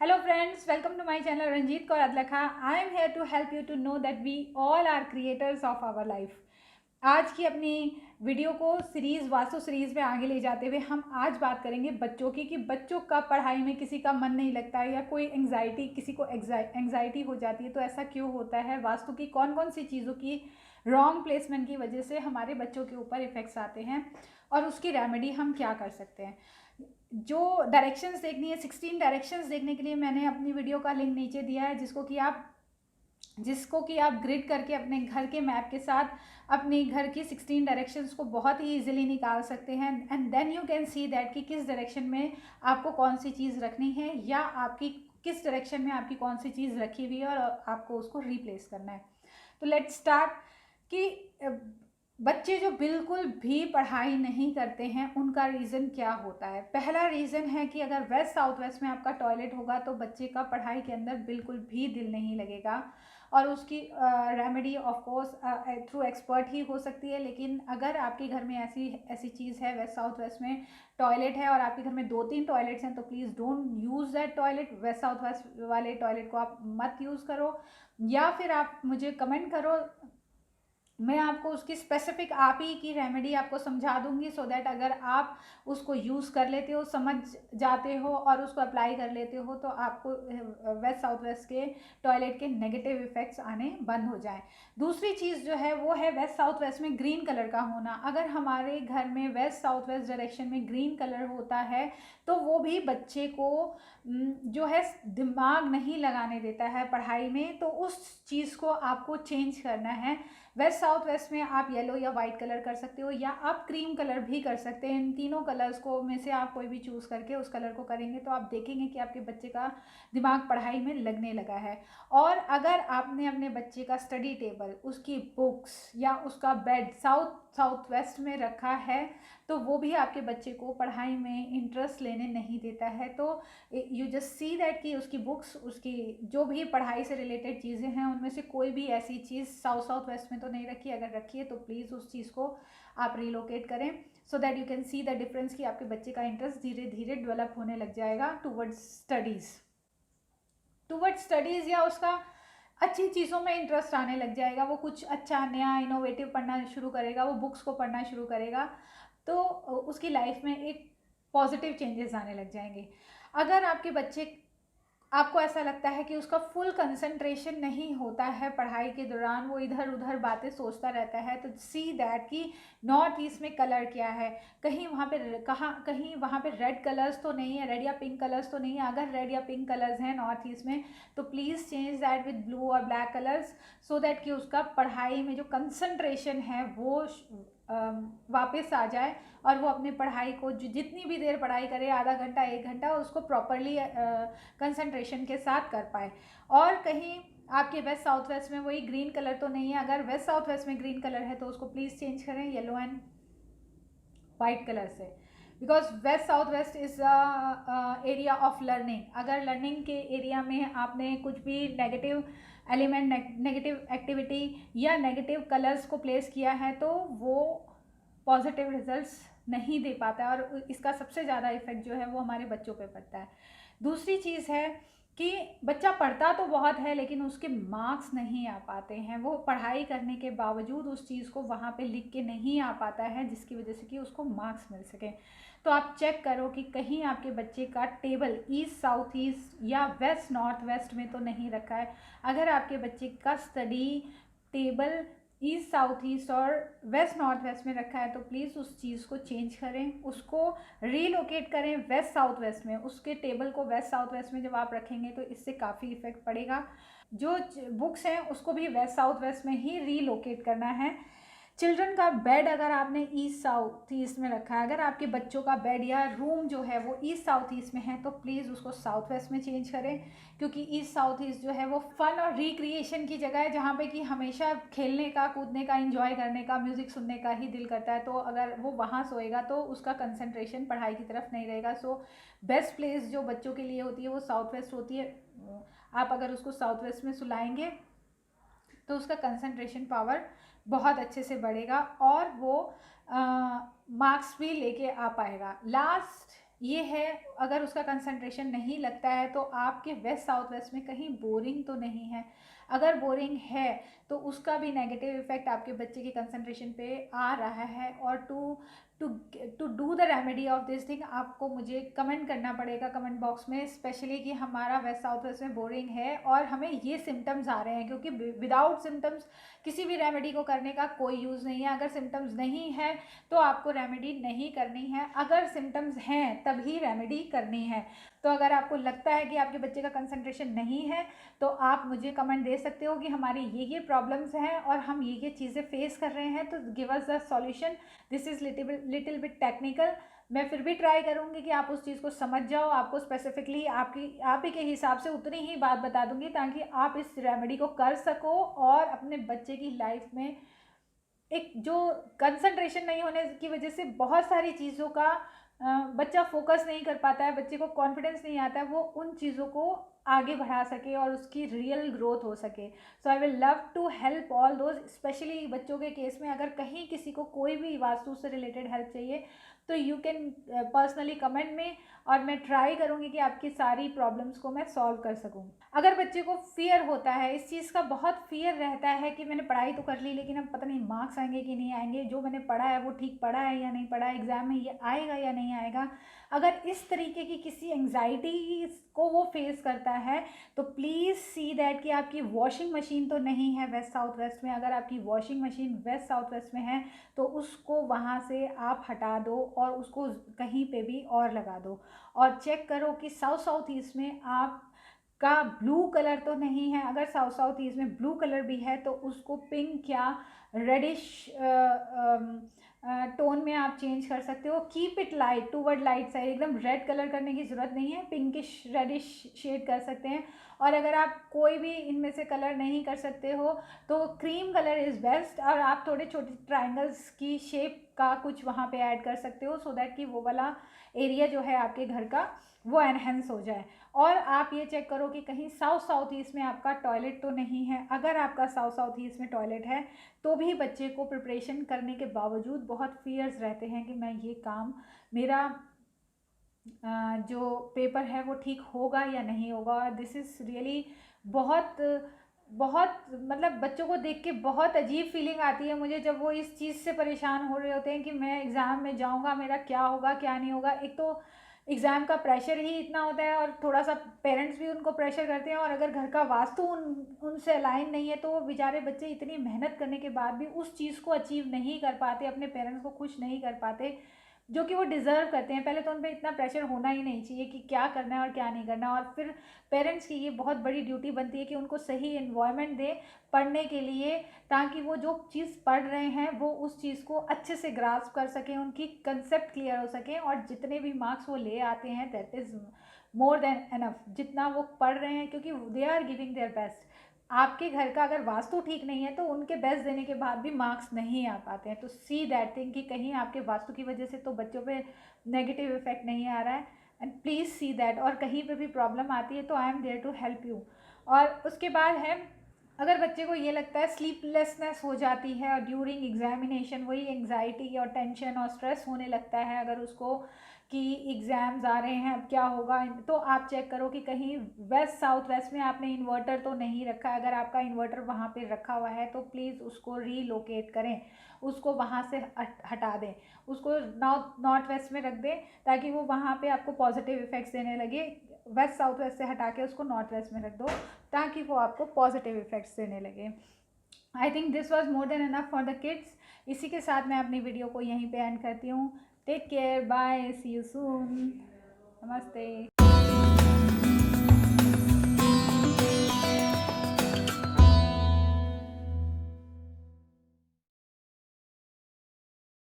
Hello friends, welcome to my channel Ranjit Kaur Adlakha. I am here to help you to know that we all are creators of our life. आज की अपनी video को series vastu series में आगे ले जाते हुए हम आज बात करेंगे बच्चों की कि बच्चों का पढ़ाई में किसी का मन नहीं लगता है या कोई एंग्जाइटी किसी को एंग्जाइटी हो जाती है, तो ऐसा क्यों होता है। वास्तु की कौन कौन सी चीज़ों की रॉन्ग प्लेसमेंट की वजह से हमारे बच्चों के ऊपर इफ़ेक्ट्स आते हैं और उसकी रेमेडी हम क्या कर सकते हैं। जो डायरेक्शंस देखनी है, 16 डायरेक्शंस देखने के लिए मैंने अपनी वीडियो का लिंक नीचे दिया है, जिसको कि आप ग्रिड करके अपने घर के मैप के साथ अपने घर की 16 डायरेक्शंस को बहुत ही इजीली निकाल सकते हैं। And then you can see that कि किस डायरेक्शन में आपको कौन सी चीज़ रखनी है या आपकी किस डायरेक्शन में आपकी कौन सी चीज़ रखी हुई है और आपको उसको रिप्लेस करना है। तो लेट्स स्टार्ट कि बच्चे जो बिल्कुल भी पढ़ाई नहीं करते हैं उनका रीज़न क्या होता है। पहला रीज़न है कि अगर वेस्ट साउथ वेस्ट में आपका टॉयलेट होगा तो बच्चे का पढ़ाई के अंदर बिल्कुल भी दिल नहीं लगेगा और उसकी remedy of course through expert ही हो सकती है। लेकिन अगर आपके घर में ऐसी चीज़ है, वेस्ट साउथ वेस्ट में टॉयलेट है और आपके घर में 2-3 टॉयलेट्स हैं, तो please don't use that toilet. West south west वाले टॉयलेट को आप मत यूज़ करो, या फिर आप मुझे कमेंट करो, मैं आपको उसकी स्पेसिफिक आप ही की रेमेडी आपको समझा दूंगी, सो दैट अगर आप उसको यूज़ कर लेते हो, समझ जाते हो और उसको अप्लाई कर लेते हो तो आपको वेस्ट साउथ वेस्ट के टॉयलेट के नेगेटिव इफ़ेक्ट्स आने बंद हो जाएं। दूसरी चीज़ जो है वो है वेस्ट साउथ वेस्ट में ग्रीन कलर का होना। अगर हमारे घर में वेस्ट साउथ वेस्ट डायरेक्शन में ग्रीन कलर होता है तो वो भी बच्चे को जो है दिमाग नहीं लगाने देता है पढ़ाई में, तो उस चीज़ को आपको चेंज करना है। वेस्ट साउथ वेस्ट में आप येलो या वाइट कलर कर सकते हो या आप क्रीम कलर भी कर सकते हैं। इन तीनों कलर्स को में से आप कोई भी चूज़ करके उस कलर को करेंगे तो आप देखेंगे कि आपके बच्चे का दिमाग पढ़ाई में लगने लगा है। और अगर आपने अपने बच्चे का स्टडी टेबल, उसकी बुक्स या उसका बेड साउथ वेस्ट में रखा है तो वो भी आपके बच्चे को पढ़ाई में इंटरेस्ट लेने नहीं देता है। तो यू जस्ट सी दैट कि उसकी बुक्स, उसकी जो भी पढ़ाई से रिलेटेड चीज़ें हैं उनमें से कोई भी ऐसी चीज़ साउथ वेस्ट में तो नहीं रखी। अगर रखी है तो प्लीज़ उस चीज़ को आप रिलोकेट करें, so that you can see the difference कि आपके बच्चे का इंटरेस्ट धीरे धीरे डेवलप होने लग जाएगा टूवर्ड्स स्टडीज़ या उसका अच्छी चीज़ों में इंटरेस्ट आने लग जाएगा। वो कुछ अच्छा नया इनोवेटिव पढ़ना शुरू करेगा, वो बुक्स को पढ़ना शुरू करेगा, तो उसकी लाइफ में एक पॉजिटिव चेंजेस आने लग जाएंगे। अगर आपके बच्चे, आपको ऐसा लगता है कि उसका फुल कंसंट्रेशन नहीं होता है पढ़ाई के दौरान, वो इधर उधर बातें सोचता रहता है, तो सी दैट कि नॉर्थ ईस्ट में कलर क्या है, कहीं वहाँ पे रेड कलर्स तो नहीं है, रेड या पिंक कलर्स तो नहीं है। अगर रेड या पिंक कलर्स हैं नॉर्थ ईस्ट में तो please change that with blue और ब्लैक कलर्स, सो दैट कि उसका पढ़ाई में जो कंसंट्रेशन है वो वापस आ जाए और वो अपने पढ़ाई को जितनी भी देर पढ़ाई करे, आधा घंटा 1 घंटा, उसको प्रॉपरली कंसंट्रेशन के साथ कर पाए। और कहीं आपके वेस्ट साउथ वेस्ट में वही ग्रीन कलर तो नहीं है। अगर वेस्ट साउथ वेस्ट में ग्रीन कलर है तो उसको प्लीज़ चेंज करें येलो एंड वाइट कलर से, because west south west is area of learning. अगर लर्निंग के एरिया में आपने कुछ भी नेगेटिव एलिमेंट, नेगेटिव एक्टिविटी या नेगेटिव कलर्स को प्लेस किया है तो वो पॉजिटिव रिजल्ट्स नहीं दे पाता है और इसका सबसे ज़्यादा इफेक्ट जो है वो हमारे बच्चों पे पड़ता है। दूसरी चीज़ है कि बच्चा पढ़ता तो बहुत है लेकिन उसके मार्क्स नहीं आ पाते हैं। वो पढ़ाई करने के बावजूद उस चीज़ को वहाँ पे लिख के नहीं आ पाता है, जिसकी वजह से कि उसको मार्क्स मिल सके। तो आप चेक करो कि कहीं आपके बच्चे का टेबल ईस्ट साउथ ईस्ट या वेस्ट नॉर्थ वेस्ट में तो नहीं रखा है। अगर आपके बच्चे का study table east south east और वेस्ट नॉर्थ वेस्ट में रखा है तो प्लीज़ उस चीज़ को चेंज करें, उसको रीलोकेट करें वेस्ट साउथ वेस्ट में। उसके टेबल को वेस्ट साउथ वेस्ट में जब आप रखेंगे तो इससे काफ़ी इफेक्ट पड़ेगा। जो बुक्स हैं उसको भी वेस्ट साउथ वेस्ट में ही रीलोकेट करना है। चिल्ड्रन का बेड अगर आपने ईस्ट साउथ ईस्ट में रखा है, अगर आपके बच्चों का बेड या रूम जो है वो ईस्ट साउथ ईस्ट में है तो प्लीज़ उसको साउथ वेस्ट में चेंज करें, क्योंकि ईस्ट साउथ ईस्ट जो है वो फन और रिक्रिएशन की जगह है, जहाँ पे कि हमेशा खेलने का, कूदने का, एंजॉय करने का, म्यूज़िक सुनने का ही दिल करता है। तो अगर वो वहाँ सोएगा तो उसका कंसंट्रेशन पढ़ाई की तरफ नहीं रहेगा। सो बेस्ट प्लेस जो बच्चों के लिए होती है वो साउथ वेस्ट होती है। आप अगर उसको साउथ वेस्ट में सुलाएंगे तो उसका कंसंट्रेशन पावर बहुत अच्छे से बढ़ेगा और वो मार्क्स भी लेके आ पाएगा। लास्ट ये है। अगर उसका कंसंट्रेशन नहीं लगता है तो आपके वेस्ट साउथ वेस्ट में कहीं बोरिंग तो नहीं है। अगर बोरिंग है तो उसका भी नेगेटिव इफेक्ट आपके बच्चे के कंसंट्रेशन पे आ रहा है। और to to do the remedy of this thing आपको मुझे कमेंट करना पड़ेगा कमेंट बॉक्स में, स्पेशली कि हमारा वेस्ट साउथ वेस्ट में बोरिंग है और हमें ये सिम्टम्स आ रहे हैं। क्योंकि विदाउट सिम्टम्स किसी भी रेमेडी को करने का कोई यूज़ नहीं है। अगर सिम्टम्स नहीं है तो आपको रेमेडी नहीं करनी है, अगर सिम्टम्स हैं तभी रेमेडी करनी है। तो अगर आपको लगता है कि आपके बच्चे का कंसंट्रेशन नहीं है तो आप मुझे कमेंट दे सकते हो कि हमारी ये प्रॉब्लम्स हैं और हम ये चीज़ें फेस कर रहे हैं, तो give us the solution. This is little bit technical. मैं फिर भी ट्राई करूँगी कि आप उस चीज़ को समझ जाओ। आपको स्पेसिफिकली आप ही के हिसाब से उतनी ही बात बता दूँगी ताकि आप इस रेमेडी को कर सको और अपने बच्चे की लाइफ में एक जो कंसंट्रेशन नहीं होने की वजह से बहुत सारी चीज़ों का बच्चा फोकस नहीं कर पाता है, बच्चे को कॉन्फिडेंस नहीं आता है, वो उन चीज़ों को आगे बढ़ा सके और उसकी रियल ग्रोथ हो सके। So I will love to help all those, specially बच्चों के केस में अगर कहीं किसी को कोई भी वास्तु से रिलेटेड हेल्प चाहिए तो यू कैन पर्सनली कमेंट में, और मैं ट्राई करूँगी कि आपकी सारी प्रॉब्लम्स को मैं सॉल्व कर सकूँ। अगर बच्चे को फियर होता है, इस चीज़ का बहुत फियर रहता है कि मैंने पढ़ाई तो कर ली लेकिन अब पता नहीं मार्क्स आएंगे कि नहीं आएंगे, जो मैंने पढ़ा है वो ठीक पढ़ा है या नहीं पढ़ा है, एग्ज़ाम में ये आएगा या नहीं आएगा, अगर इस तरीके की किसी एंग्जाइटी को वो फेस करता है तो प्लीज़ सी दैट कि आपकी वॉशिंग मशीन तो नहीं है वेस्ट साउथ वेस्ट में। अगर आपकी washing machine west south west में है तो उसको वहाँ से आप हटा दो और उसको कहीं पे भी और लगा दो। और चेक करो कि साउथ साउथ ईस्ट में आप का ब्लू कलर तो नहीं है। अगर साउथ साउथ ईस्ट में ब्लू कलर भी है तो उसको पिंक या रेडिश टोन में आप चेंज कर सकते हो। Keep it light, toward light side, एकदम रेड कलर करने की ज़रूरत नहीं है, पिंकिश रेडिश शेड कर सकते हैं। और अगर आप कोई भी इनमें से कलर नहीं कर सकते हो तो क्रीम कलर इज़ बेस्ट, और आप थोड़े छोटे ट्राइंगल्स की शेप का कुछ वहाँ पे ऐड कर सकते हो सो दैट कि वो वाला एरिया जो है आपके घर का वो एनहेंस हो जाए। और आप ये चेक करो कि कहीं साउथ साउथ ईस्ट में आपका टॉयलेट तो नहीं है। अगर आपका साउथ साउथ ईस्ट में टॉयलेट है तो भी बच्चे को प्रिपरेशन करने के बावजूद बहुत फियर्स रहते हैं कि मैं ये काम, मेरा जो पेपर है वो ठीक होगा या नहीं होगा। दिस इज़ रियली बहुत बहुत मतलब बच्चों को देख के बहुत अजीब फीलिंग आती है मुझे जब वो इस चीज़ से परेशान हो रहे होते हैं कि मैं एग्ज़ाम में जाऊंगा, मेरा क्या होगा क्या नहीं होगा। एक तो एग्ज़ाम का प्रेशर ही इतना होता है और थोड़ा सा पेरेंट्स भी उनको प्रेशर करते हैं, और अगर घर का वास्तु उनसे अलाइन नहीं है तो वो बेचारे बच्चे इतनी मेहनत करने के बाद भी उस चीज़ को अचीव नहीं कर पाते, अपने पेरेंट्स को खुश नहीं कर पाते जो कि वो डिज़र्व करते हैं। पहले तो उन पर इतना प्रेशर होना ही नहीं चाहिए कि क्या करना है और क्या नहीं करना। और फिर पेरेंट्स की ये बहुत बड़ी ड्यूटी बनती है कि उनको सही इन्वायरमेंट दे पढ़ने के लिए, ताकि वो जो चीज़ पढ़ रहे हैं वो उस चीज़ को अच्छे से ग्रास्प कर सकें, उनकी कंसेप्ट क्लियर हो सकें, और जितने भी मार्क्स वो ले आते हैं that is more than enough जितना वो पढ़ रहे हैं, क्योंकि they are giving their best. आपके घर का अगर वास्तु ठीक नहीं है तो उनके बेस्ट देने के बाद भी मार्क्स नहीं आ पाते हैं। तो सी दैट थिंग कि कहीं आपके वास्तु की वजह से तो बच्चों पे नेगेटिव इफेक्ट नहीं आ रहा है, एंड प्लीज़ सी दैट। और कहीं पे भी प्रॉब्लम आती है तो I am there to help you. और उसके बाद है, अगर बच्चे को ये लगता है स्लीपलेसनेस हो जाती है और ड्यूरिंग एग्जामिनेशन वही एंग्जाइटी और टेंशन और स्ट्रेस होने लगता है अगर उसको कि एग्ज़ाम्स आ रहे हैं अब क्या होगा, तो आप चेक करो कि कहीं वेस्ट साउथ वेस्ट में आपने इन्वर्टर तो नहीं रखा है। अगर आपका इन्वर्टर वहाँ पे रखा हुआ है तो प्लीज़ उसको रीलोकेट करें, उसको वहाँ से हटा दें, उसको नॉर्थ वेस्ट में रख दें ताकि वो वहाँ पे आपको पॉजिटिव इफ़ेक्ट्स देने लगे। वेस्ट साउथ वेस्ट से हटा के उसको नॉर्थ वेस्ट में रख दो ताकि वो आपको पॉजिटिव इफ़ेक्ट्स देने लगे। I think this was more than enough for the kids. इसी के साथ मैं अपनी वीडियो को यहीं पे एंड करती हूँ। Take care, bye, see you soon, नमस्ते।